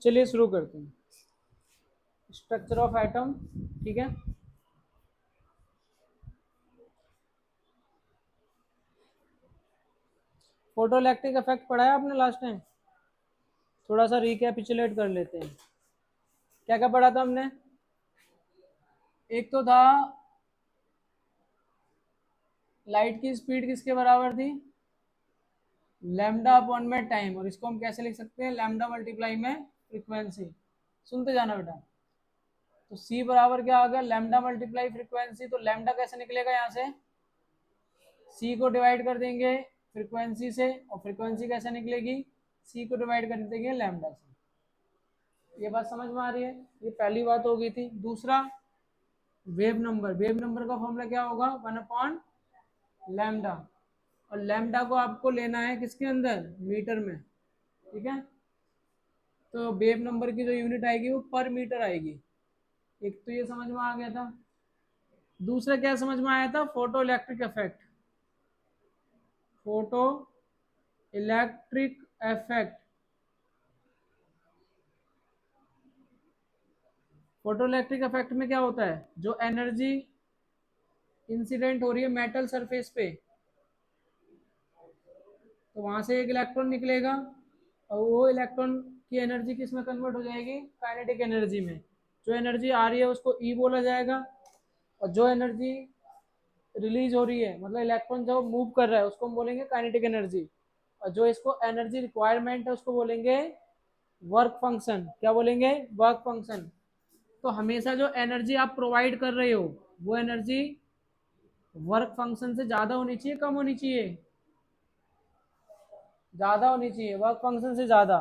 चलिए शुरू करते हैं। स्ट्रक्चर ऑफ एटम, ठीक है। फोटोइलेक्ट्रिक इफेक्ट पढ़ा है आपने लास्ट टाइम? थोड़ा सा रिकैपिचुलेट कर लेते हैं। क्या क्या पढ़ा था हमने? एक तो था लाइट की स्पीड किसके बराबर थी? लैम्डा अपॉन में टाइम, और इसको हम कैसे लिख सकते हैं? लैम्डा मल्टीप्लाई में फ्रीक्वेंसी। सुनते जाना बेटा। तो सी बराबर क्या आ गया? Lambda multiply frequency. तो लैम्डा कैसे निकलेगा? यहाँ से सी को डिवाइड कर देंगे फ्रीक्वेंसी से, और फ्रीक्वेंसी कैसे निकलेगी? सी को डिवाइड कर देंगे लैम्डा से। ये बात समझ में आ रही है? ये पहली बात हो गई थी। दूसरा, वेव नंबर। वेव नंबर का फॉर्मूला क्या होगा? 1 अपॉन लैम्डा। और लैम्डा को आपको लेना है किसके अंदर? मीटर में, ठीक है। तो वेव नंबर की जो यूनिट आएगी वो पर मीटर आएगी। एक तो ये समझ में आ गया था। दूसरा क्या समझ में आया था? Photo electric effect. Photo electric effect. Photo electric effect में क्या होता है? जो एनर्जी इंसिडेंट हो रही है मेटल सरफेस पे, तो वहां से एक इलेक्ट्रॉन निकलेगा, और वो इलेक्ट्रॉन की एनर्जी किस में कन्वर्ट हो जाएगी? काइनेटिक एनर्जी में। जो एनर्जी आ रही है उसको ई बोला जाएगा, और जो एनर्जी रिलीज हो रही है, मतलब इलेक्ट्रॉन जो मूव कर रहा है, उसको हम बोलेंगे काइनेटिक एनर्जी। और जो इसको एनर्जी रिक्वायरमेंट है उसको बोलेंगे वर्क फंक्शन। क्या बोलेंगे? Work function. तो हमेशा जो एनर्जी आप प्रोवाइड कर रहे हो वो एनर्जी वर्क फंक्शन से ज्यादा होनी चाहिए, कम होनी चाहिए? ज्यादा होनी चाहिए, वर्क फंक्शन से ज्यादा।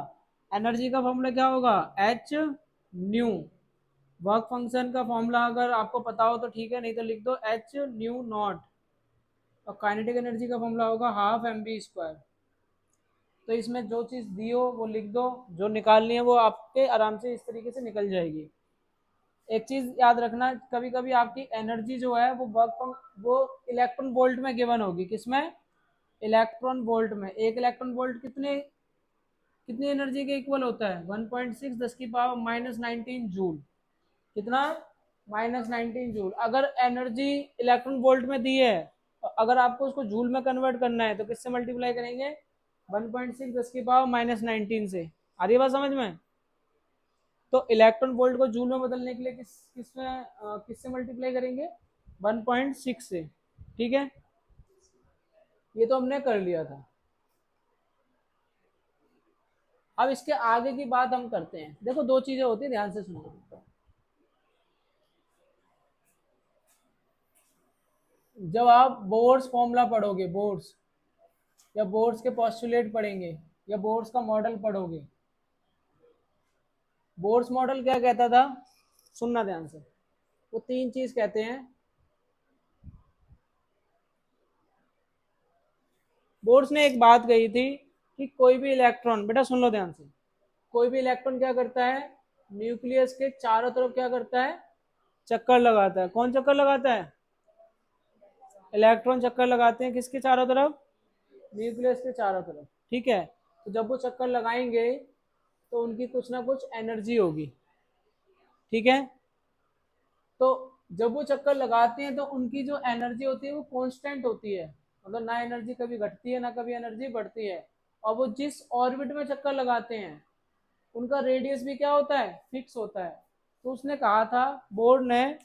एनर्जी का फॉर्मूला क्या होगा? H new. वर्क फंक्शन का फॉर्मूला अगर आपको पता हो तो ठीक है, नहीं तो लिख दो एच न्यू नॉट। और काइनेटिक एनर्जी का फॉर्मूला होगा हाफ एम बी स्क्वायर। तो इसमें जो चीज़ दी हो वो लिख दो, जो निकालनी है वो आपके आराम से इस तरीके से निकल जाएगी। एक चीज़ याद रखना, कभी कभी आपकी एनर्जी जो है वो वो इलेक्ट्रॉन वोल्ट में गिवन होगी। किसमें? इलेक्ट्रॉन वोल्ट में। एक इलेक्ट्रॉन वोल्ट कितने कितनी एनर्जी के इक्वल होता है? 1.6 10 की पावर माइनस 19 जूल। कितना? Minus 19 joule. अगर एनर्जी इलेक्ट्रॉन वोल्ट में दी है, अगर आपको उसको जूल में कन्वर्ट करना है तो किससे मल्टीप्लाई करेंगे? 1.6 10 की पावर माइनस 19 से। आ रही है बात समझ में? तो इलेक्ट्रॉन वोल्ट को जूल में बदलने के लिए किससे मल्टीप्लाई करेंगे? 1.6 से, ठीक है। ये तो हमने कर लिया था। अब इसके आगे की बात हम करते हैं। देखो दो चीजें होती है, ध्यान से सुनो। जब आप बोर्स फॉर्मूला पढ़ोगे, बोर्स या बोर्स के पोस्टुलेट पढ़ेंगे, या बोर्स का मॉडल पढ़ोगे, बोर्स मॉडल क्या कहता था? सुनना ध्यान से। वो तीन चीज कहते हैं। बोर्स ने एक बात कही थी कि कोई भी इलेक्ट्रॉन, बेटा सुन लो ध्यान से, कोई भी इलेक्ट्रॉन क्या करता है? न्यूक्लियस के चारों तरफ क्या करता है? चक्कर लगाता है। कौन चक्कर लगाता है? इलेक्ट्रॉन चक्कर लगाते हैं किसके चारों तरफ? न्यूक्लियस के चारों तरफ, ठीक है। तो जब वो चक्कर लगाएंगे तो उनकी कुछ ना कुछ एनर्जी होगी, ठीक है। तो जब वो चक्कर लगाते हैं तो उनकी जो एनर्जी होती है वो कांस्टेंट होती है, मतलब ना एनर्जी कभी घटती है ना कभी एनर्जी बढ़ती है। और वो जिस ऑर्बिट में चक्कर लगाते हैं उनका रेडियस भी क्या होता है? फिक्स होता है। तो उसने कहा था, बोर्ड ने,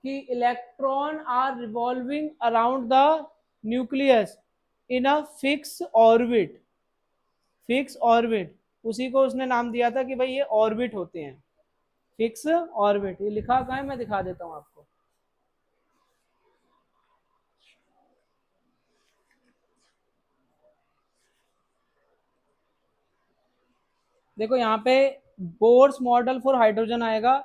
कि electron are revolving around the nucleus in a fix orbit. Fix orbit, उसी को उसने नाम दिया था कि भाई ये ऑर्बिट होते हैं, फिक्स ऑर्बिट। ये लिखा कहाँ है? मैं दिखा देता हूँ आपको। देखो यहाँ पे बोर्स मॉडल फॉर हाइड्रोजन आएगा,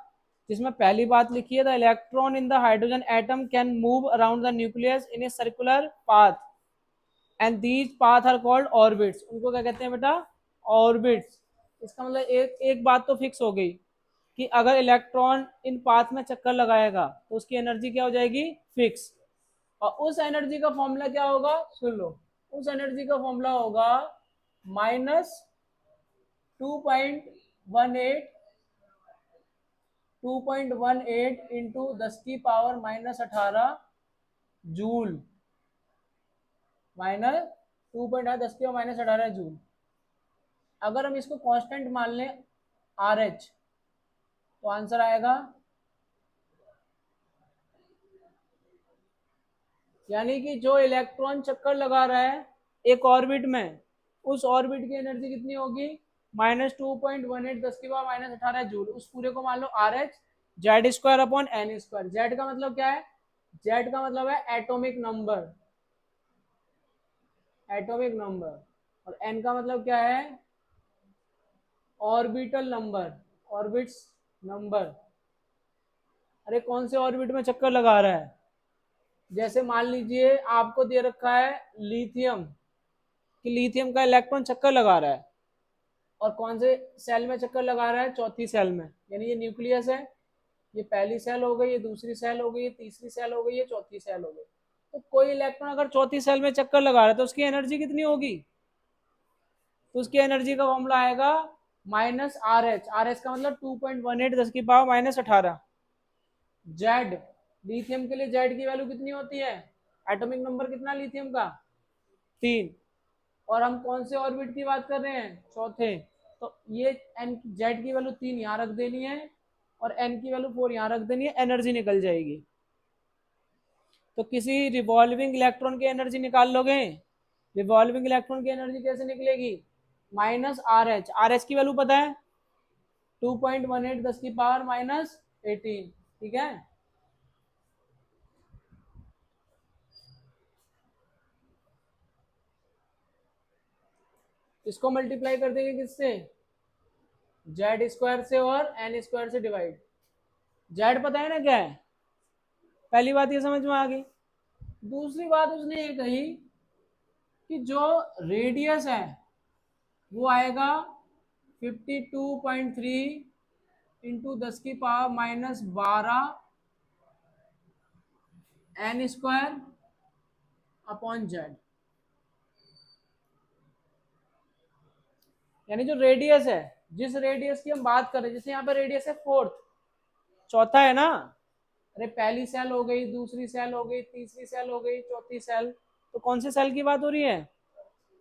जिसमें पहली बात लिखी है, the electron in the hydrogen atom can move around the nucleus in a circular path and these path are called orbits. उनको क्या कहते हैं बेटा? ऑर्बिट्स। इसका मतलब एक बात तो फिक्स हो गई कि अगर इलेक्ट्रॉन इन पाथ में चक्कर लगाएगा तो उसकी एनर्जी क्या हो जाएगी? फिक्स। और उस एनर्जी का फॉर्मूला क्या होगा? सुन लो। उस एनर्जी का फॉर्मूला होगा -2.12 2.18 इंटू 10⁻⁻18 जूल, माइनस 2.10⁻⁻18 जूल। अगर हम इसको कांस्टेंट मान लें आर एच, तो आंसर आएगा, यानी कि जो इलेक्ट्रॉन चक्कर लगा रहा है एक ऑर्बिट में, उस ऑर्बिट की एनर्जी कितनी होगी, -2.18 10⁻⁻18 जूल। उस पूरे को मान लो R H, Z square upon N square. Z का मतलब क्या है, जेड का मतलब है एटॉमिक नंबर, एटॉमिक नंबर, और एन का मतलब क्या है, ऑर्बिटल नंबर, ऑर्बिट्स नंबर। अरे कौन से ऑर्बिट में चक्कर लगा रहा है, जैसे मान लीजिए आपको दे रखा है लिथियम, कि लिथियम का इलेक्ट्रॉन चक्कर लगा रहा है, और कौन से सेल में चक्कर लगा रहा है, चौथी सेल में, यानी ये न्यूक्लियस है, ये पहली सेल हो गई, ये दूसरी सेल हो गई, ये तीसरी सेल हो गई, ये चौथी सेल हो गई। तो कोई इलेक्ट्रॉन अगर चौथी सेल में चक्कर लगा रहा है तो उसकी एनर्जी कितनी होगी, तो उसकी एनर्जी का फॉर्मूला आएगा -RH। RH का मतलब 2.18 10⁻⁻18। जेड, लिथियम के लिए जेड की वैल्यू कितनी होती है, एटॉमिक नंबर कितना लिथियम का, 3। और हम कौन से ऑर्बिट की बात कर रहे हैं, चौथे। तो ये एन, जेड की वैल्यू 3 यहाँ रख देनी है, और एन की वैल्यू 4 यहाँ रख देनी है, एनर्जी निकल जाएगी। तो किसी रिवॉल्विंग इलेक्ट्रॉन की एनर्जी निकाल लोगे, रिवॉल्विंग इलेक्ट्रॉन की एनर्जी कैसे निकलेगी, -RH। RH की वैल्यू पता है 2.18 10⁻⁻18, ठीक है। इसको मल्टीप्लाई कर देंगे किससे, जेड स्क्वायर से और एन स्क्वायर से डिवाइड। जेड पता है ना क्या है, पहली बात ये समझ में आ गई। दूसरी बात उसने ये कही कि जो रेडियस है वो आएगा 52.3 into 10⁻⁻12 N square upon Z. यानी जो रेडियस है, जिस रेडियस की हम बात कर रहे हैं, जैसे यहाँ पे रेडियस है 4th, चौथा है ना, अरे पहली सेल हो गई, दूसरी सेल हो गई, तीसरी सेल हो गई, चौथी सेल, तो कौन सी सेल की बात हो रही है,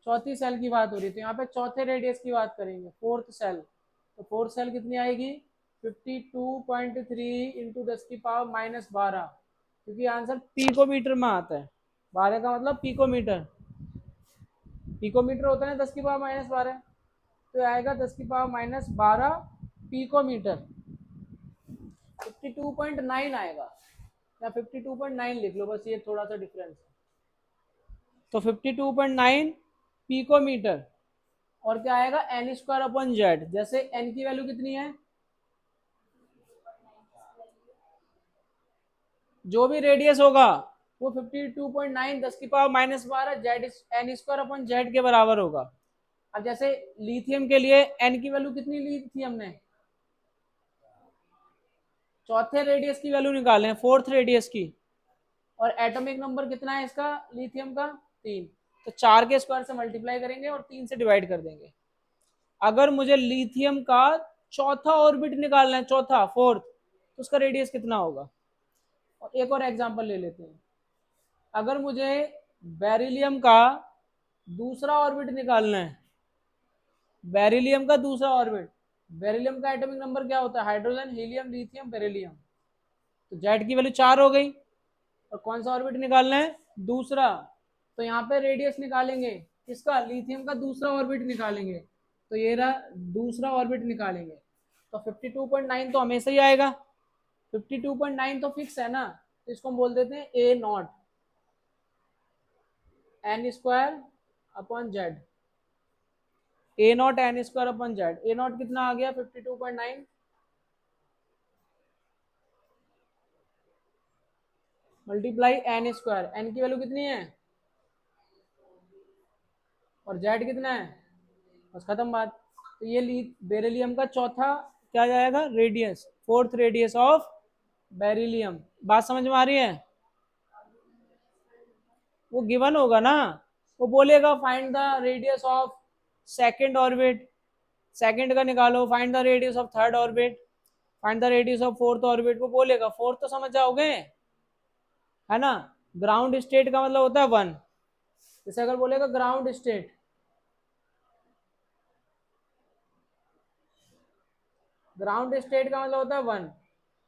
चौथी सेल की बात हो रही है। तो यहाँ पे चौथे रेडियस की बात करेंगे, 4th सेल। तो 4th सेल कितनी आएगी, 52.3 इंटू 10⁻⁻12, क्योंकि आंसर पिकोमीटर में आता है, 12 का मतलब पिकोमीटर, पिकोमीटर होता है ना 10⁻⁻12, तो आएगा 10⁻⁻12 पिकोमीटर, 52.9 आएगा, या 52.9 लिख लो, बस ये थोड़ा सा डिफरेंस है। तो 52.9 पिकोमीटर, और क्या आएगा, एन स्क्वायर अपॉन जेड। जैसे एन की वैल्यू कितनी है, जो भी रेडियस होगा वो 52.9 10⁻⁻12 Z N square upon Z के बराबर होगा। अब जैसे लिथियम के लिए एन की वैल्यू कितनी ली थी हमने, चौथे रेडियस की वैल्यू निकाले, 4th रेडियस की, और एटॉमिक नंबर कितना है इसका, लिथियम का 3। तो 4 के स्क्वायर से मल्टीप्लाई करेंगे और 3 से डिवाइड कर देंगे। अगर मुझे लिथियम का चौथा ऑर्बिट निकालना है, चौथा 4th, तो उसका रेडियस कितना होगा। और एक और एग्जांपल ले लेते हैं, अगर मुझे बेरिलियम का दूसरा ऑर्बिट निकालना है, बेरिलियम का दूसरा ऑर्बिट, बेरिलियम का एटॉमिक नंबर क्या होता है, हाइड्रोजन, हीलियम, लिथियम, बेरिलियम। तो जेड की वैल्यू 4 हो गई, और कौन सा ऑर्बिट निकालना है, दूसरा। तो यहाँ पे रेडियस निकालेंगे किसका, लिथियम का दूसरा ऑर्बिट निकालेंगे, तो ये रहा दूसरा ऑर्बिट निकालेंगे। तो 52.9 तो हमेशा ही आएगा, 52.9 तो फिक्स है ना, तो इसको हम बोल देते हैं a nought, N square upon Z, a nought N square upon Z. A nought कितना आ गया 52.9, मल्टीप्लाई एन स्क्वायर, एन की वैल्यू कितनी है, और जेड कितना है, बस खत्म बात। तो ये बेरिलियम का चौथा क्या जाएगा, radius, 4th radius of beryllium. बात समझ में आ रही है, वो गिवन होगा ना, वो बोलेगा find the radius of second orbit, second का निकालो, find the radius of third orbit, find the radius of fourth orbit, वो बोलेगा फोर्थ तो समझ जाओगे, है ना। ग्राउंड स्टेट का मतलब होता है 1, जैसे अगर बोलेगा ग्राउंड स्टेट, ग्राउंड स्टेट का मतलब होता है 1,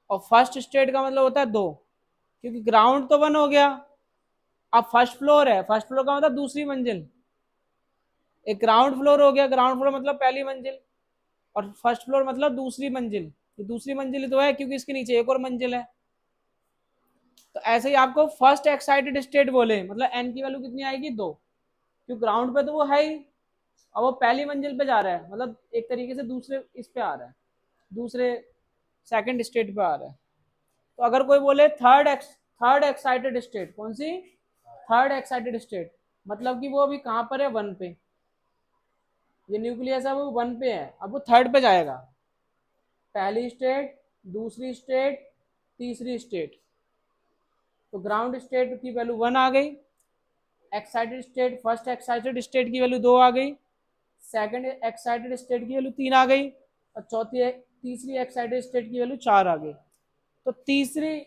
और फर्स्ट स्टेट का मतलब होता है 2, क्योंकि ग्राउंड तो 1 हो गया, अब फर्स्ट फ्लोर है, फर्स्ट फ्लोर का मतलब दूसरी मंजिल, एक ग्राउंड फ्लोर हो गया, ग्राउंड फ्लोर मतलब पहली मंजिल, और फर्स्ट फ्लोर मतलब दूसरी मंजिल, ये दूसरी मंजिल ही तो है क्योंकि इसके नीचे एक और मंजिल है। तो ऐसे ही आपको फर्स्ट एक्साइटेड स्टेट बोले मतलब एन की वैल्यू कितनी आएगी 2, क्योंकि ग्राउंड पे तो वो है ही, और वो पहली मंजिल पे जा रहा है, मतलब एक तरीके से दूसरे इस पे आ रहा है, दूसरे सेकंड स्टेट पे आ रहा है। तो अगर कोई बोले थर्ड एक्साइटेड स्टेट, कौन सी, थर्ड एक्साइटेड स्टेट, मतलब कि वो अभी कहाँ पर है, 1 पे, ये न्यूक्लियस है वो 1 पे है, अब वो थर्ड पे जाएगा, पहली स्टेट, दूसरी स्टेट, तीसरी स्टेट, तो ग्राउंड स्टेट की वैल्यू 1 आ गई, excited state, first excited state की वैल्यू 2 आ गई, सेकंड एक्साइटेड स्टेट की वैल्यू 3 आ गई, और तीसरी एक्साइटेड स्टेट की वैल्यू 4 आ गई। तो तीसरी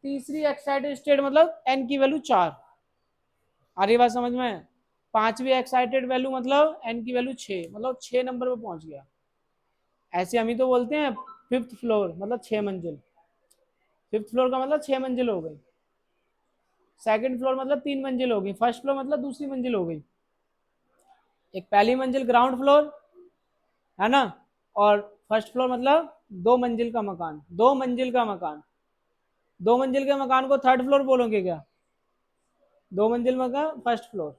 तीसरी एक्साइटेड स्टेट मतलब एन की वैल्यू 4, आ रही बात समझ में। पांचवी एक्साइटेड वैल्यू मतलब एन की वैल्यू 6, मतलब 6 नंबर पे पहुंच गया। ऐसे हम ही तो बोलते हैं फिफ्थ फ्लोर मतलब 6 मंजिल, फिफ्थ फ्लोर का मतलब 6 मंजिल हो गई, सेकंड फ्लोर मतलब 3 मंजिल हो गई, फर्स्ट फ्लोर मतलब दूसरी मंजिल हो गई, एक पहली मंजिल ग्राउंड फ्लोर, है ना, और फर्स्ट फ्लोर मतलब 2 मंजिल का मकान, 2 मंजिल का मकान, 2 मंजिल के मकान को थर्ड फ्लोर बोलोगे क्या, 2 मंजिल मकान फर्स्ट फ्लोर।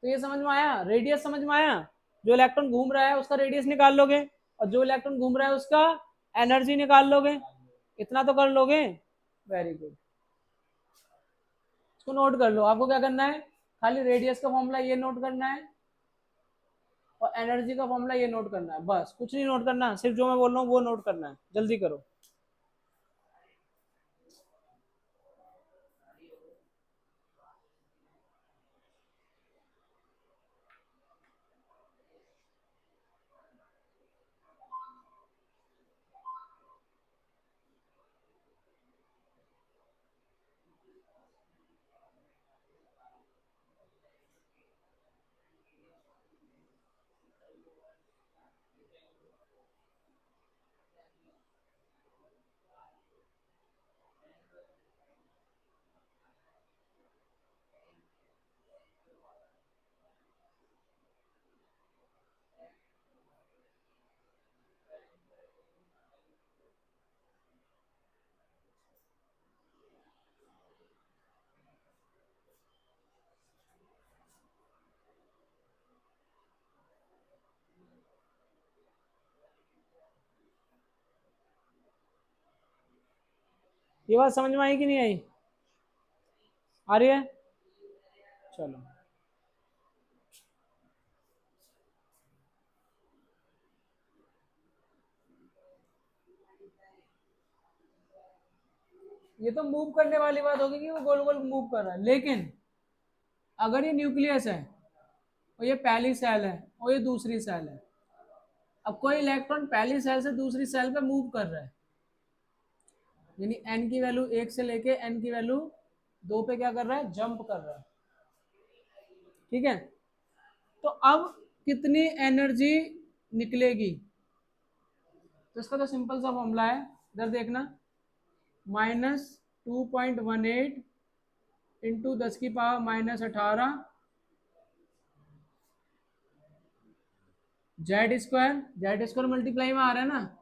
तो ये समझ में आया, रेडियस समझ में आया, जो इलेक्ट्रॉन घूम रहा है उसका रेडियस निकाल लोगे, और जो इलेक्ट्रॉन घूम रहा है उसका एनर्जी निकाल लोगे, इतना तो कर लोगे, वेरी गुड। इसको नोट कर लो, आपको क्या करना है, खाली रेडियस का फॉर्मूला ये नोट करना है, और एनर्जी का फॉर्मूला ये नोट करना है, बस कुछ नहीं नोट करना, सिर्फ जो मैं बोल रहा हूँ वो नोट करना है, जल्दी करो। ये बात समझ में आई कि नहीं आई, आ रही है, चलो। ये तो मूव करने वाली बात होगी कि वो गोल गोल मूव कर रहा है, लेकिन अगर ये न्यूक्लियस है और ये पहली सेल है और ये दूसरी सेल है, अब कोई इलेक्ट्रॉन पहली सेल से दूसरी सेल पे मूव कर रहा है, यानी एन की वैल्यू 1 से लेके एन की वैल्यू 2 पे क्या कर रहा है, जंप कर रहा है, ठीक है। तो अब कितनी एनर्जी निकलेगी, तो इसका तो सिंपल सा फॉर्मूला है, इधर देखना, -2.18 इंटू 10⁻⁻18 जेड स्क्वायर मल्टीप्लाई में आ रहा है ना,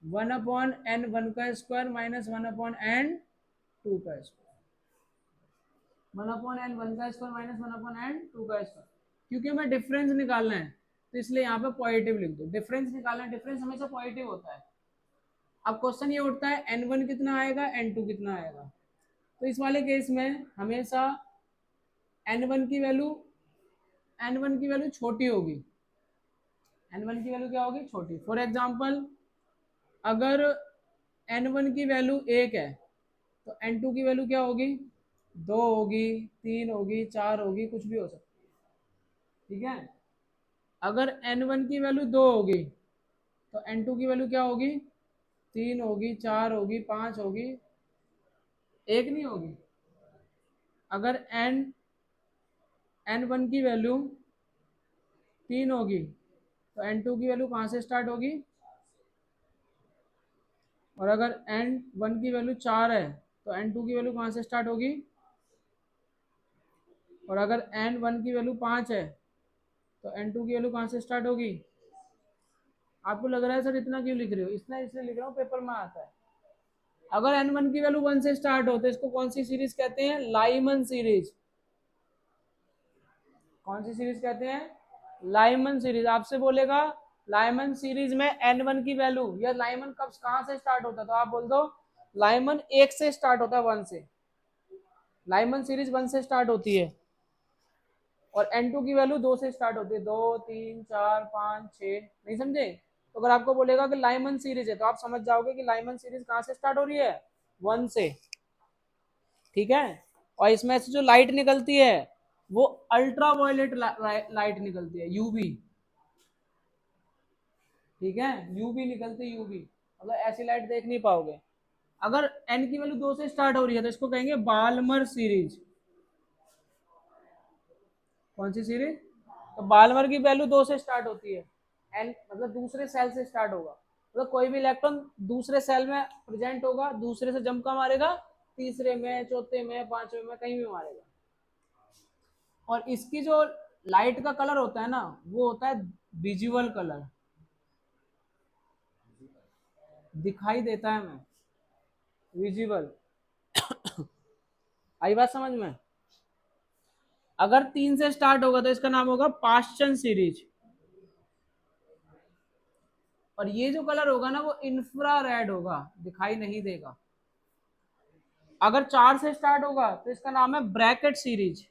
1/n1 का स्क्वायर माइनस 1/n2 का स्क्वायर, 1/n1 का स्क्वायर माइनस 1/n2 का स्क्वायर, क्योंकि हमें डिफरेंस निकालना है तो इसलिए यहाँ पे पॉजिटिव लिख दो, डिफरेंस निकालना है, डिफरेंस हमेशा पॉजिटिव होता है। अब क्वेश्चन ये उठता है n1 कितना आएगा, n2 कितना आएगा, तो इस वाले केस में हमेशा n1 की वैल्यू छोटी होगी, n1 की वैल्यू क्या होगी, छोटी। फॉर एग्जांपल अगर n1 की वैल्यू 1 है तो n2 की वैल्यू क्या होगी, 2 होगी, 3 होगी, 4 होगी, कुछ भी हो सकती है, ठीक है। अगर n1 की वैल्यू 2 होगी तो n2 की वैल्यू क्या होगी? 3 होगी, 4 होगी, 5 होगी, एक नहीं होगी। अगर n1 की वैल्यू 3 होगी तो n2 की वैल्यू कहाँ से स्टार्ट होगी? और अगर n1 की वैल्यू 4 है तो n2 की वैल्यू कहाँ से स्टार्ट होगी? और अगर n1 की वैल्यू 5 है तो n2 की वैल्यू कहाँ से स्टार्ट होगी? आपको लग रहा है सर इतना क्यों लिख रहे हो? इतना इसलिए लिख रहा हूँ, पेपर में आता है। अगर n1 की वैल्यू 1 से स्टार्ट हो तो इसको कौन सी सीरीज कहते हैं? Lyman series. कौन सी सीरीज कहते हैं? Lyman series. आपसे बोलेगा लाइमन सीरीज में n1 की वैल्यू, या लाइमन कब कहाँ से स्टार्ट होता है, तो आप बोल दो लाइमन 1 से स्टार्ट होता है, 1 से। लाइमन सीरीज 1 से स्टार्ट होती है और n2 की वैल्यू 2 से स्टार्ट होती है। 2, 3, 4, 5, 6। नहीं समझे? तो अगर आपको बोलेगा कि लाइमन सीरीज है तो आप समझ जाओगे कि लाइमन सीरीज कहाँ से स्टार्ट हो रही है? 1 से। ठीक है। और इसमें से जो लाइट निकलती है वो अल्ट्रा वायलेट लाइट निकलती है, यूवी। ठीक है, यूवी निकलती है, यूवी। मतलब ऐसी लाइट देख नहीं पाओगे। अगर n की वैल्यू 2 से स्टार्ट हो रही है तो इसको कहेंगे बाल्मर सीरीज। कौन सी सीरीज? तो बाल्मर की वैल्यू 2 से स्टार्ट होती है। n मतलब दूसरे सेल से स्टार्ट होगा, मतलब कोई भी इलेक्ट्रॉन दूसरे सेल में प्रेजेंट होगा, दूसरे से जंप का मारेगा, तीसरे में, चौथे में, पांचवे में, कहीं भी मारेगा। और इसकी जो लाइट का कलर होता है ना, वो होता है विजुअल कलर, दिखाई देता है हमें, विजिबल। आई बात समझ में? अगर 3 से स्टार्ट होगा तो इसका नाम होगा पाश्चन सीरीज। और ये जो कलर होगा ना वो इंफ्रारेड होगा, दिखाई नहीं देगा। अगर 4 से स्टार्ट होगा तो इसका नाम है ब्रैकेट सीरीज।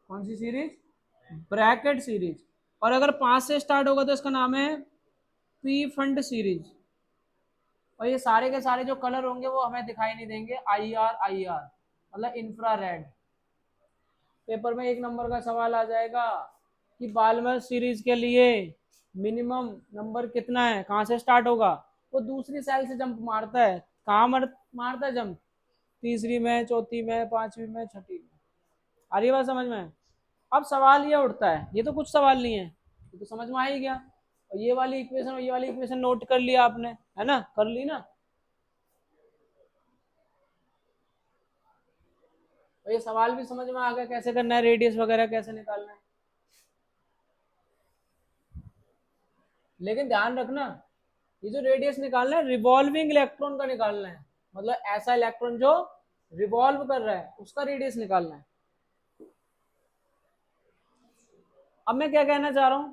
कौन सी सीरीज? Brackett series. और अगर 5 से स्टार्ट होगा तो इसका नाम है पी फंड सीरीज। और ये सारे के सारे जो कलर होंगे वो हमें दिखाई नहीं देंगे, आई आर, आई आर मतलब इंफ्रारेड। पेपर में 1 नंबर का सवाल आ जाएगा कि बाल्मर सीरीज के लिए मिनिमम नंबर कितना है, कहाँ से स्टार्ट होगा? वो दूसरी सेल से जंप मारता है। कहाँ मारता है जंप? तीसरी में, चौथी में, पांचवी में, छठी में। आ रही बात समझ में? अब सवाल ये उठता है, ये तो कुछ सवाल नहीं है, ये तो समझ में आ ही गया। और ये वाली इक्वेशन और ये वाली इक्वेशन नोट कर लिया आपने, है ना? कर ली ना? और ये सवाल भी समझ में आ गया कैसे करना है, रेडियस वगैरह कैसे निकालना है। लेकिन ध्यान रखना, ये जो रेडियस निकालना है रिवॉल्विंग इलेक्ट्रॉन का निकालना है, मतलब ऐसा इलेक्ट्रॉन जो रिवॉल्व कर रहा है उसका रेडियस निकालना है। अब मैं क्या कहना चाह रहा हूं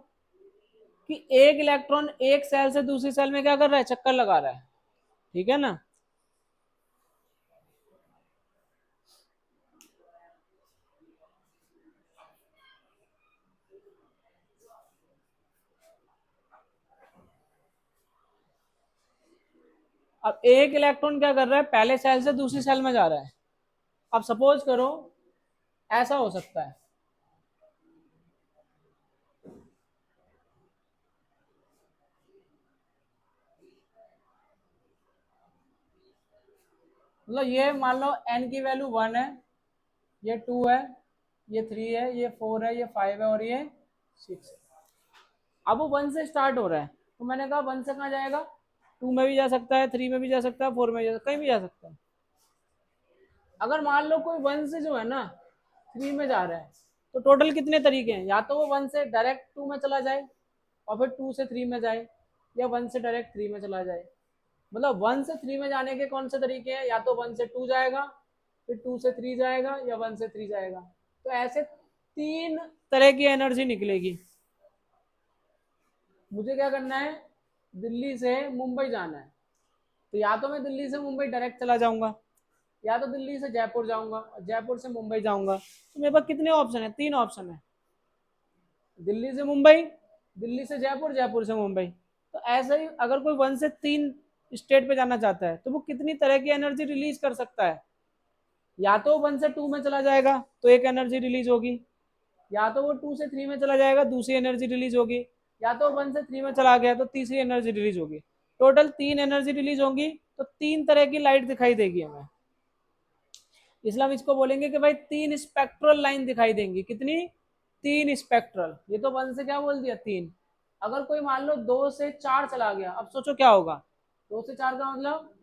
कि एक इलेक्ट्रॉन एक सेल से दूसरी सेल में क्या कर रहा है? चक्कर लगा रहा है। ठीक है ना? अब एक इलेक्ट्रॉन क्या कर रहा है? पहले सेल से दूसरी सेल में जा रहा है। अब सपोज करो ऐसा हो सकता है, मतलब ये मान लो n की वैल्यू 1 है, ये 2 है, ये 3 है, ये 4 है, ये 5 है और ये 6 है। अब वो 1 से स्टार्ट हो रहा है तो मैंने कहा 1 से कहाँ जाएगा? 2 में भी जा सकता है, 3 में भी जा सकता है, 4 में भी जा सकता है, कहीं भी जा सकता है। अगर मान लो कोई 1 से जो है ना 3 में जा रहा है तो टोटल कितने तरीके हैं? या तो वो 1 से डायरेक्ट 2 में चला जाए और फिर 2 से 3 में जाए, या 1 से डायरेक्ट 3 में चला जाए। मतलब 1 से 3 में जाने के कौन से तरीके हैं? या तो 1 से 2 जाएगा, फिर 2 से 3 जाएगा, या 1 से 3 जाएगा। तो ऐसे 3 तरह की एनर्जी निकलेगी। मुझे क्या करना है? दिल्ली से मुंबई जाना है, तो या तो मैं दिल्ली से मुंबई डायरेक्ट चला जाऊंगा, या तो दिल्ली से जयपुर जाऊंगा और जयपुर से मुंबई जाऊंगा। तो मेरे पास कितने ऑप्शन है? 3 ऑप्शन है, दिल्ली से मुंबई, दिल्ली से जयपुर, जयपुर से मुंबई। तो ऐसे ही अगर कोई 1 से 3 स्टेट पे जाना चाहता है तो वो कितनी तरह की एनर्जी रिलीज कर सकता है? या तो 1 से 2 में चला जाएगा तो एक एनर्जी रिलीज होगी, या तो वो 2 से 3 में चला जाएगा, दूसरी एनर्जी रिलीज होगी, या तो 1 से 3 में चला गया तो तीसरी एनर्जी रिलीज होगी। टोटल 3 एनर्जी रिलीज होंगी, तो 3 तरह की लाइट दिखाई देगी हमें, इसलिए हम इसको बोलेंगे कि भाई 3 स्पेक्ट्रल लाइन दिखाई देंगी। कितनी? 3 स्पेक्ट्रल। ये तो 1 से क्या बोल दिया, 3। अगर कोई मान लो 2 से 4 चला गया, अब सोचो क्या होगा। 2 से 4 का मतलब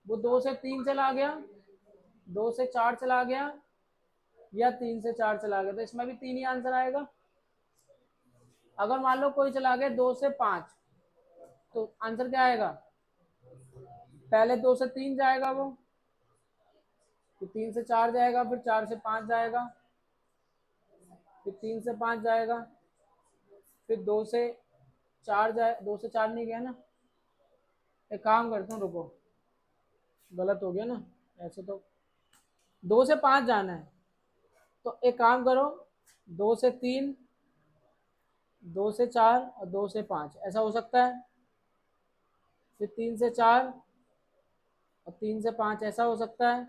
वो 2 से 3 चला गया, 2 से 4 चला गया, या 3 से 4 चला गया, तो इसमें भी 3 ही आंसर आएगा। अगर मान लो कोई चला गया 2 से 5, तो आंसर क्या आएगा? पहले 2 से 3 जाएगा वो, फिर 3 से 4 जाएगा, फिर 4 से 5 जाएगा, फिर 3 से 5 जाएगा, फिर 2 से 4 जाए, 2 से 4 नहीं गया ना। एक काम करता हूँ, रुको, गलत हो गया ना। ऐसे तो 2 से 5 जाना है, तो एक काम करो, 2 से 3, 2 से 4 और 2 से 5, ऐसा हो सकता है। फिर 3 से 4 और 3 से 5 ऐसा हो सकता है,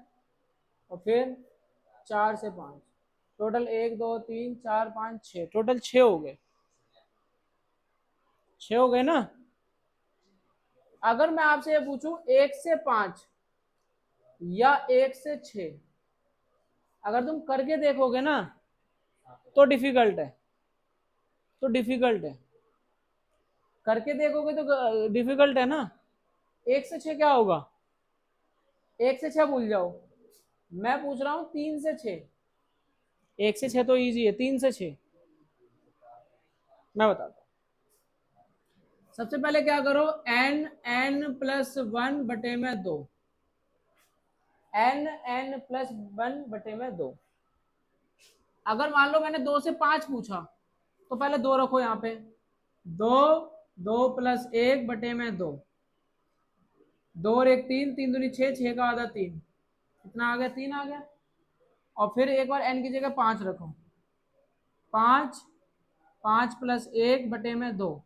और फिर 4 से 5। टोटल 1 2 3 4 5 6, टोटल 6 हो गए। 6 हो गए ना। अगर मैं आपसे ये पूछूं 1 से 5 या 1 से 6, अगर तुम करके देखोगे ना तो डिफिकल्ट है, तो डिफिकल्ट है। करके देखोगे तो डिफिकल्ट है ना। 1 से 6 क्या होगा? 1 से 6 भूल जाओ, मैं पूछ रहा हूं 3 से 6। 1 से 6 तो इजी है, 3 से 6 मैं बताता हूँ। सबसे पहले क्या करो, n+1/2, n+1/2। अगर मान लो मैंने 2 से 5 पूछा, तो पहले 2 रखो यहाँ पे, 2, 2+1/2, 2 और 1 3, 3 दूनी 6, 6 का आधा 3, कितना आ गया? 3 आ गया। और फिर एक बार n की जगह 5 रखो, 5, 5+1/2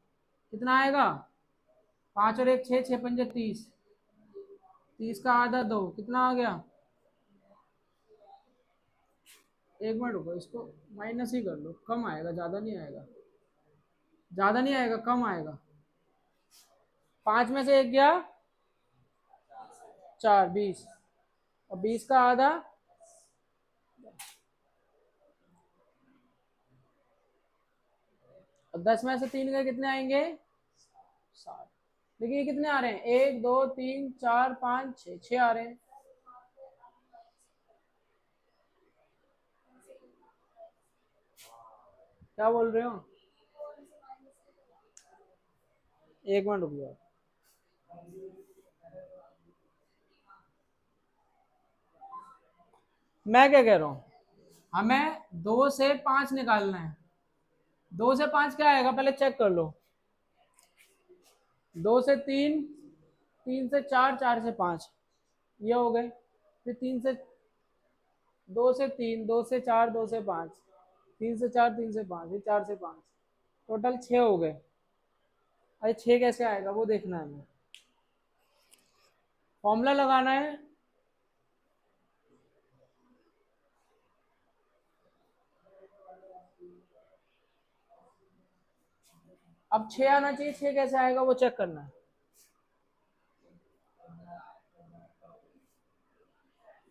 कितना आएगा? 5 और 1 6, 6 पंजे 30, 30 का आधा 2 कितना आ गया? एक मिनट रुको, इसको माइनस ही कर लो, कम आएगा, ज्यादा नहीं आएगा, ज्यादा नहीं आएगा, कम आएगा। 5 में से 1 गया 4, 20, और 20 का आधा, और 10 में से 3 गए, कितने आएंगे? 7। देखिए ये कितने आ रहे हैं, 1 2 3 4 5 6, 6 आ रहे हैं। क्या बोल रहे हो? एक मिनट रुक जाओ। मैं क्या कह रहा हूँ, हमें 2 से 5 निकालना है। 2 से 5 क्या आएगा, पहले चेक कर लो। 2 से 3, 3 से 4, 4 से 5, ये हो गए। फिर 3 से 2 से 3, 2 से 4, 2 से 5, 3 से 4, 3 से 5, फिर 4 से 5, टोटल 6 हो गए। अरे 6 कैसे आएगा वो देखना है हमें, फॉर्मूला लगाना है। अब 6 आना चाहिए, 6 कैसे आएगा वो चेक करना है।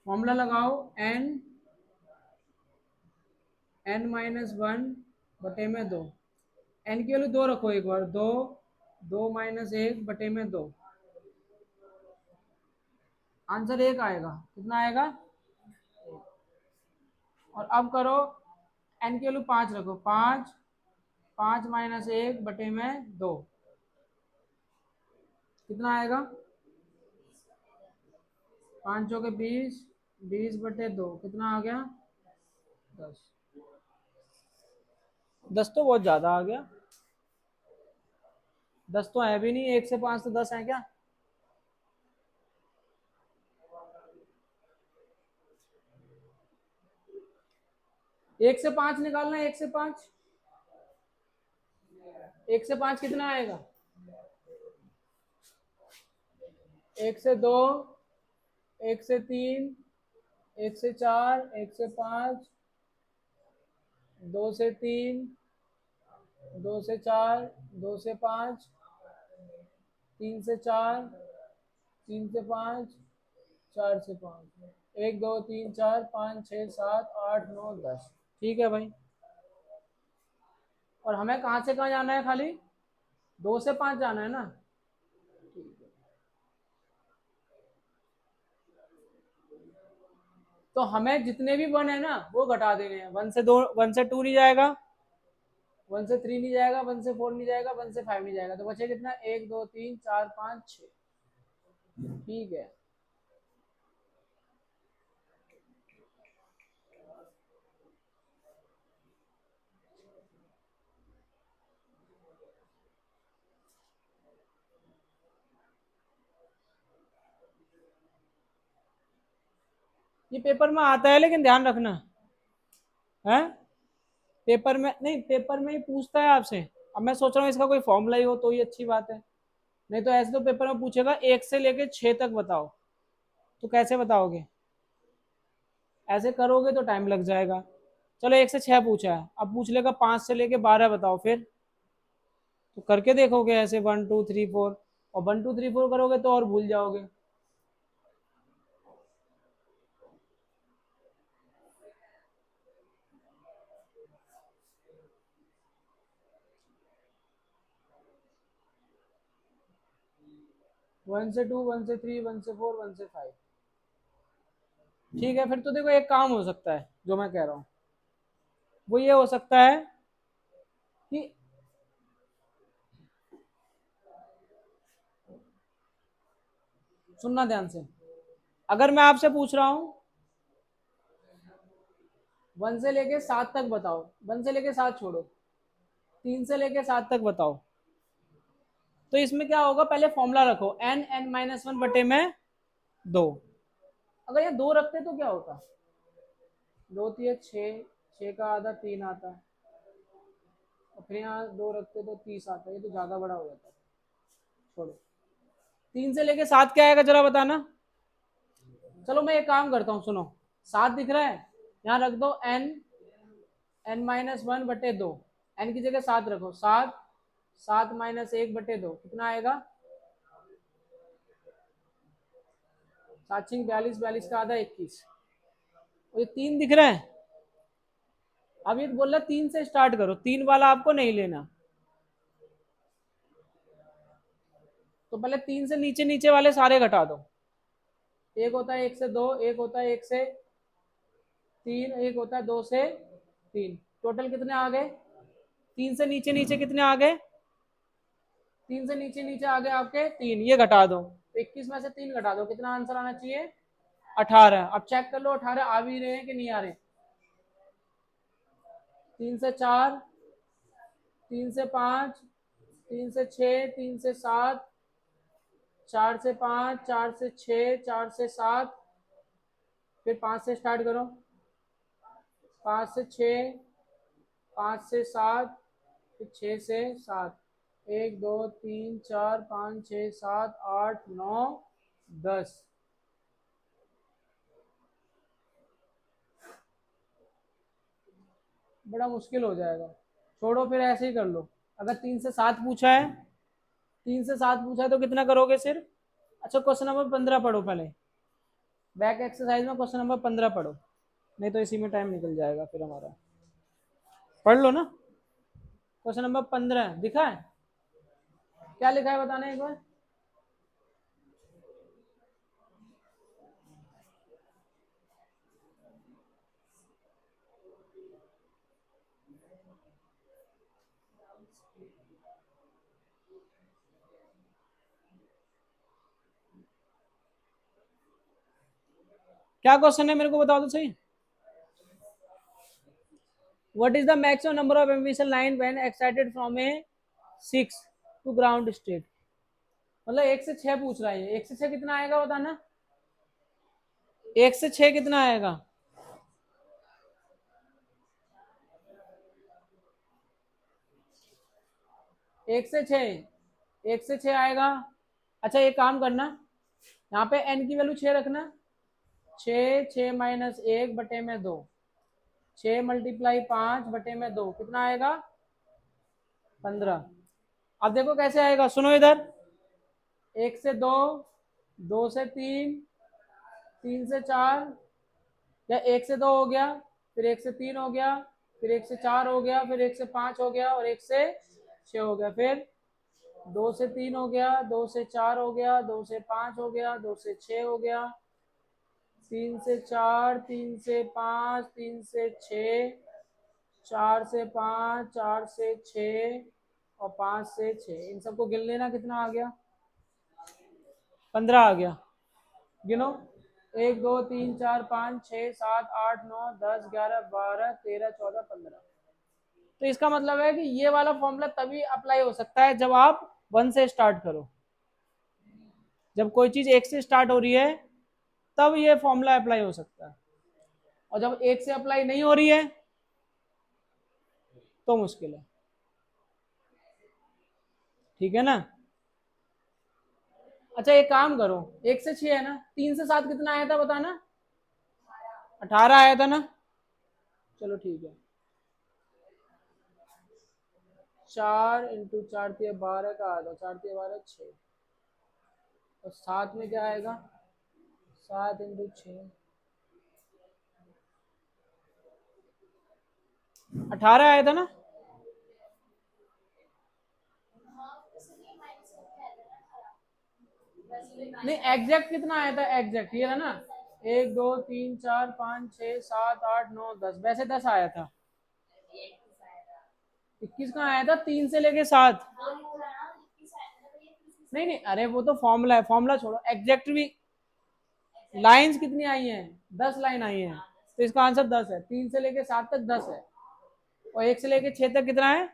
फॉर्मूला लगाओ, n-1/2, n की वैल्यू 2 रखो, एक बार 2, 2-1/2, आंसर 1 आएगा। कितना आएगा? और अब करो, n की वैल्यू 5 रखो, 5, 5-1/2, कितना आएगा? 5 चौके 20, 20/2 कितना आ गया? 10। 10 तो बहुत ज्यादा आ गया, 10 तो है भी नहीं, 1 से 5 तो 10 है क्या? एक से 5 निकालना है, 1 से 5, 1 से 5 कितना आएगा? 1 से 2, 1 से 3, 1 से 4, 1 से 5, 2 से 3, 2 से 4, 2 से 5, 3 से 4, 3 से 5, 4 से 5, 1 2 3 4 5 6 7 8 9 10। ठीक है भाई। और हमें कहाँ से कहाँ जाना है? खाली 2 से 5 जाना है ना। तो हमें जितने भी वन है ना वो घटा देने हैं। 1 से 2, 1 से 2 नहीं जाएगा, 1 से 3 नहीं जाएगा, 1 से 4 नहीं जाएगा, 1 से 5 नहीं जाएगा, तो बचे कितना? 1 2 3 4 5 6। ठीक है। ये पेपर में आता है लेकिन ध्यान रखना है। पेपर में नहीं, पेपर में ही पूछता है आपसे। अब मैं सोच रहा हूँ इसका कोई फॉर्मूला ही हो तो ही अच्छी बात है, नहीं तो ऐसे तो पेपर में पूछेगा 1 से लेके 6 तक बताओ, तो कैसे बताओगे? ऐसे करोगे तो टाइम लग जाएगा। चलो 1 से 6 पूछा है, अब पूछ लेगा 5 से लेके 12 बताओ, फिर तो करके देखोगे ऐसे 1 2 3 4, और 1 2 3 4 करोगे तो और भूल जाओगे। 1 से 2, 1 से 3, 1 से 4, 1 से 5। ठीक है, फिर तो देखो एक काम हो सकता है जो मैं कह रहा हूँ, वो ये हो सकता है कि सुनना ध्यान से, अगर मैं आपसे पूछ रहा हूँ 1 से लेके 7 तक बताओ, 1 से लेके 7 छोड़ो, 3 से लेके 7 तक बताओ, तो इसमें क्या होगा? पहले फॉर्मूला रखो, एन एन माइनस वन बटे में 2। अगर ये 2 रखते तो क्या होता? 2 3 6, 6 का आधा 3 आता, और फिर यहाँ 2 रखते तो 30 आता, ये तो ज्यादा बड़ा हो जाता। छोड़ो, 3 से लेके 7 क्या आएगा जरा बताना। चलो मैं एक काम करता हूँ, सुनो, 7 दिख रहा है, यहाँ रख दो एन एन माइनस वन बटे 2। एन की जगह 7 रखो, 7, 7 माइनस 1 बटे 2 कितना आएगा? 7 6 42, 42 का आधा 21। ये 3 दिख रहा है। अब ये बोल रहा 3 से स्टार्ट करो, 3 वाला आपको नहीं लेना, तो पहले 3 से नीचे नीचे वाले सारे घटा दो। एक होता है 1 से 2, एक होता है 1 से 3, एक होता है 2 से 3। टोटल कितने आ गए? 3 से नीचे नीचे कितने आ गए? 3 से नीचे नीचे आ गए आपके 3, ये घटा दो, 21 में से 3 घटा दो, कितना आंसर आना चाहिए? 18। अब चेक कर लो 18 आ भी रहे हैं कि नहीं आ रहे। 3 से 4, 3 से 5, 3 से 6, 3 से 7, 4 से 5, 4 से 6, 4 से 7, फिर 5 से स्टार्ट करो, 5 से 6, 5 से 7, फिर 6 से 7, 1 2 3 4 5 6 7 8 9 10। बड़ा मुश्किल हो जाएगा, छोड़ो फिर ऐसे ही कर लो। अगर 3 से 7 पूछा है, 3 से 7 पूछा है तो कितना करोगे सिर्फ? अच्छा क्वेश्चन नंबर 15 पढ़ो पहले, बैक एक्सरसाइज में क्वेश्चन नंबर 15 पढ़ो, नहीं तो इसी में टाइम निकल जाएगा फिर हमारा। पढ़ लो ना, क्वेश्चन नंबर 15 दिखा है? क्या लिखा है बताना एक बार। क्या क्वेश्चन है मेरे को बता दो सही। What is the maximum number of emission line when excited from a 6 to ground state? मतलब 1 से 6 पूछ रहा है, 1 से 6 कितना आएगा बताना, 1 से 6 कितना आएगा? 1 से 6, 1 से 6 आएगा। अच्छा एक काम करना, यहाँ पे n की वैल्यू 6 रखना, 6 6 माइनस 1 बटे में 2, 6 मल्टीप्लाई 5/2 कितना आएगा? 15। अब देखो कैसे आएगा, सुनो इधर, 1 से 2, 2 से 3, 3 से 4, या 1 से 2 हो गया, फिर 1 से 3 हो गया, फिर 1 से 4 हो गया, फिर 1 से 5 हो गया, और 1 से 6 हो गया, फिर 2 से 3 हो गया, 2 से 4 हो गया, 2 से 5 हो गया, 2 से 6 हो गया, 3 से 4, 3 से 5, 3 से 6, 4 से 5, 4 से 6, और 5 से 6, इन सबको गिन लेना, कितना आ गया? 15 आ गया। गिनो, 1 2 3 4 5 6 7 8 9 10 11 12 13 14 15। तो इसका मतलब है कि ये वाला फॉर्मूला तभी अप्लाई हो सकता है जब आप 1 से स्टार्ट करो। जब कोई चीज 1 से स्टार्ट हो रही है तब ये फॉर्मूला अप्लाई हो सकता है, और जब 1 से अप्लाई नहीं हो रही है तो मुश्किल है। ठीक है ना? अच्छा एक काम करो, 1 से 6 है ना, 3 से 7 कितना आया था बताना? 18 आया था ना? चलो ठीक है, 4 × 4 = 12 का आया था, 4 × 12 = 6, और 7 में क्या आएगा? 7 × 6 18 आया था ना? नहीं एग्जैक्ट कितना आया था? एग्जैक्ट ये है ना, 1 2 3 4 5 6 7 8 9 10, वैसे 10 आया था। 21 कहाँ आया था? 3 से लेके 7। नहीं नहीं, अरे वो तो फॉर्मूला है, फॉर्मूला छोड़ो, एग्जैक्ट भी लाइंस कितनी आई हैं? 10 लाइन आई हैं, तो इसका आंसर 10 है। 3 से लेके 7 तक 10 है, और 1 से लेके 6 तक कितना है?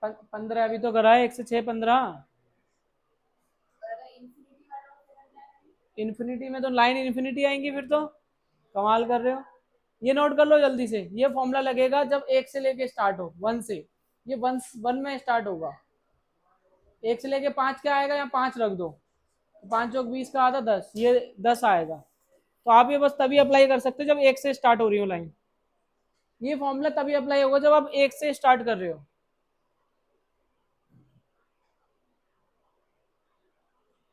15। अभी तो करा है, 1 से 6 15। इन्फिनिटी में तो लाइन इन्फिनिटी आएंगी, फिर तो कमाल कर रहे हो। ये नोट कर लो जल्दी से, ये फॉर्मूला लगेगा जब 1 से लेके स्टार्ट हो, 1 से, ये 1 में स्टार्ट होगा। 1 से लेके 5 क्या आएगा? यहाँ 5 रख दो, 5 चौक 20 का आधा 10, ये 10 आएगा। तो आप ये बस तभी अप्लाई कर सकते हो जब 1 से स्टार्ट हो रही हो लाइन। ये फॉर्मूला तभी अप्लाई होगा जब आप 1 से स्टार्ट कर रहे हो।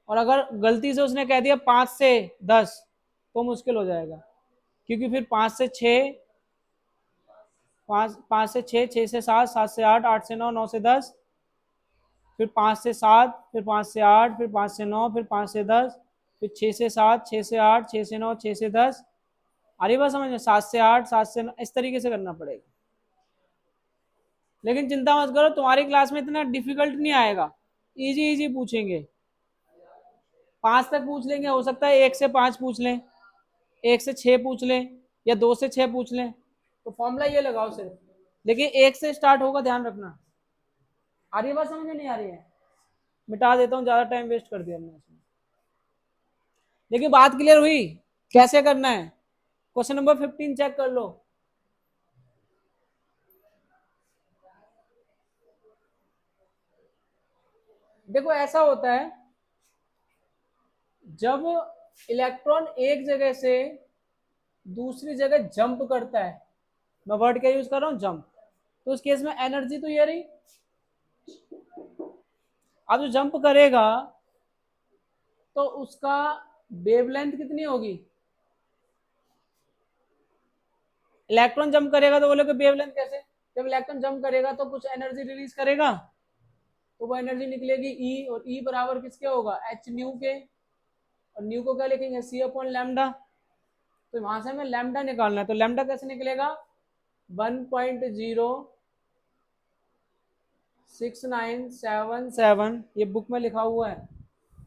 और अगर गलती से उसने कह दिया 5 से 10 तो मुश्किल हो जाएगा, क्योंकि फिर 5 से 6, 5 से 6, 6 से 7, 7 से 8, 8 से 9, 9 से 10, फिर 5 से 7, फिर 5 से 8, फिर 5 से 9, फिर 5 से 10, फिर 6 से 7, 6 से 8, 6 से 9, 6 से 10। अरे बात समझ में, 7 से 8, 7 से 9, इस तरीके से करना पड़ेगा। लेकिन चिंता मत करो, तुम्हारी क्लास में इतना डिफिकल्ट नहीं आएगा, इजी इजी पूछेंगे। 5 तक पूछ लेंगे, हो सकता है 1 से 5 पूछ लें, 1 से 6 पूछ लें, या 2 से 6 पूछ लें, तो फॉर्मूला ये लगाओ सिर्फ। लेकिन 1 से स्टार्ट होगा, ध्यान रखना। आ रही है बात समझ में? नहीं आ रही है? मिटा देता हूँ, ज्यादा टाइम वेस्ट कर दिया हमने इसमें। लेकिन बात क्लियर हुई कैसे करना है? क्वेश्चन नंबर 15 चेक कर लो। देखो ऐसा होता है, जब इलेक्ट्रॉन एक जगह से दूसरी जगह जंप करता है, मैं वर्ड क्या यूज कर रहा हूं? जंप। तो उस केस में एनर्जी तो ये रही। अब जो जंप करेगा तो उसका वेवलेंथ कितनी होगी? इलेक्ट्रॉन जंप करेगा तो बोले कि वेवलेंथ कैसे? जब इलेक्ट्रॉन जंप करेगा तो कुछ एनर्जी रिलीज करेगा, तो वो एनर्जी निकलेगी ई, और ई बराबर किसके होगा? एच न्यू के। और न्यू को क्या लिखेंगे? सी अपॉन लैम्डा। तो वहां से हमें लैम्डा निकालना है, तो लैम्डा कैसे निकलेगा? 1.0697, ये बुक में लिखा हुआ है,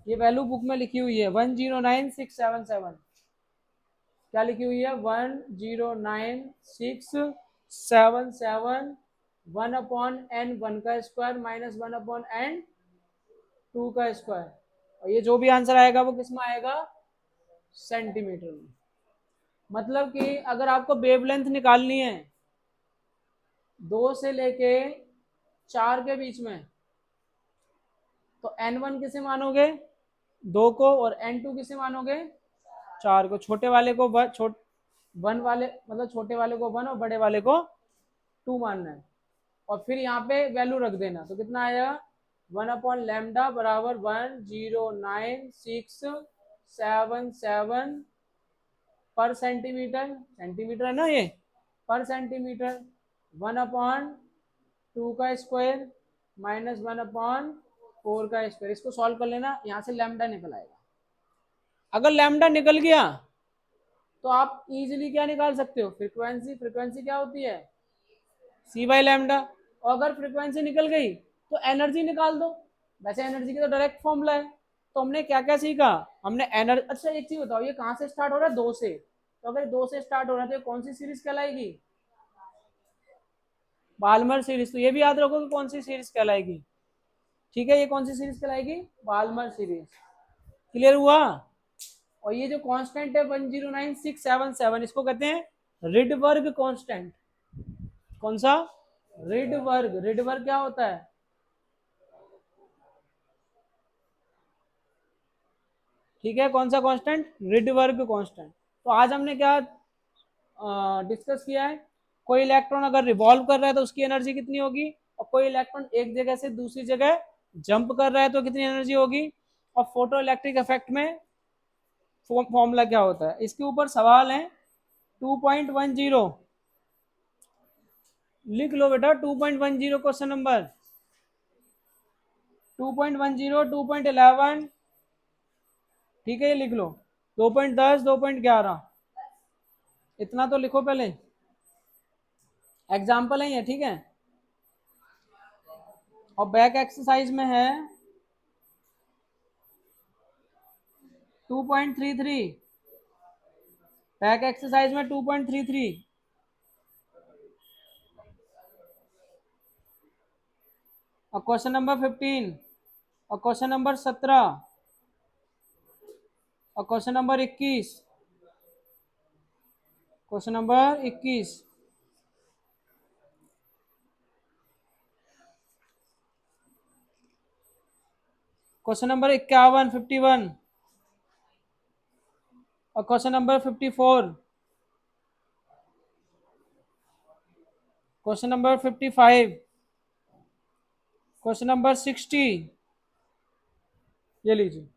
ये वैल्यू बुक में लिखी हुई है 109,677। क्या लिखी हुई है? 109,677, 1/n 1 का स्क्वायर माइनस 1/n 2 का स्क्वायर। और ये जो भी आंसर आएगा वो किस में आएगा? सेंटीमीटर में। मतलब कि अगर आपको वेवलेंथ निकालनी है 2 से लेके 4 के बीच में, तो n1 किसे मानोगे? 2 को, और n2 किसे मानोगे? 4 को। छोटे वाले को वन वाले मतलब छोटे वाले को वन और बड़े वाले को टू मानना है, और फिर यहाँ पे वैल्यू रख देना, तो कितना आएगा 1/λ बराबर 10967 पर सेंटीमीटर, सेंटीमीटर है ना ये, पर सेंटीमीटर, 1/2 का स्क्वायर माइनस 1/4 का स्क्वायर, इसको सॉल्व कर लेना, यहाँ से लैम्डा निकल आएगा। अगर लैम्डा निकल गया तो आप इजीली क्या निकाल सकते हो, फ्रीक्वेंसी, फ्रीक्वेंसी क्या होती है सी बाई लैम्डा, और अगर फ्रीक्वेंसी निकल गई तो एनर्जी निकाल दो, वैसे एनर्जी की तो डायरेक्ट फॉर्मूला है। तो हमने क्या क्या सीखा, हमने एनर्जी, अच्छा एक चीज बताओ, ये कहाँ से स्टार्ट हो रहा है, दो से, तो अगर दो से स्टार्ट हो रहा है तो ये कौन सी सीरीज कहलाएगी, बाल्मर सीरीज, तो ये भी याद रखो कि कौन सी सीरीज कहलाएगी, ठीक है, ये कौन सी सीरीज कहलाएगी, बाल्मर सीरीज, क्लियर हुआ। और ये जो कांस्टेंट है 109677, इसको कहते हैं रिडबर्ग कांस्टेंट, कौन सा, रिडबर्ग, रिडबर्ग क्या होता है, ठीक है, कौन सा कांस्टेंट, रिडबर्ग कांस्टेंट। तो आज हमने क्या डिस्कस किया है, कोई इलेक्ट्रॉन अगर रिवॉल्व कर रहा है तो उसकी एनर्जी कितनी होगी, और कोई इलेक्ट्रॉन एक जगह से दूसरी जगह जंप कर रहा है तो कितनी एनर्जी होगी, और फोटो इलेक्ट्रिक इफेक्ट में फॉर्मूला क्या होता है, इसके ऊपर सवाल है 2.10, लिख लो बेटा 2.10 क्वेश्चन नंबर 2.10, 2.11, ठीक है, ये लिख लो, 2.10, 2.11, इतना तो लिखो पहले, एग्जाम्पल है ये, ठीक है। और बैक एक्सरसाइज में है 2.33, बैक एक्सरसाइज में 2.33, और क्वेश्चन नंबर 15, और क्वेश्चन नंबर 17, और question number 21, question number 21, question number 51, 51, और question number 54, question number 55, question number 60, ये लीजिए।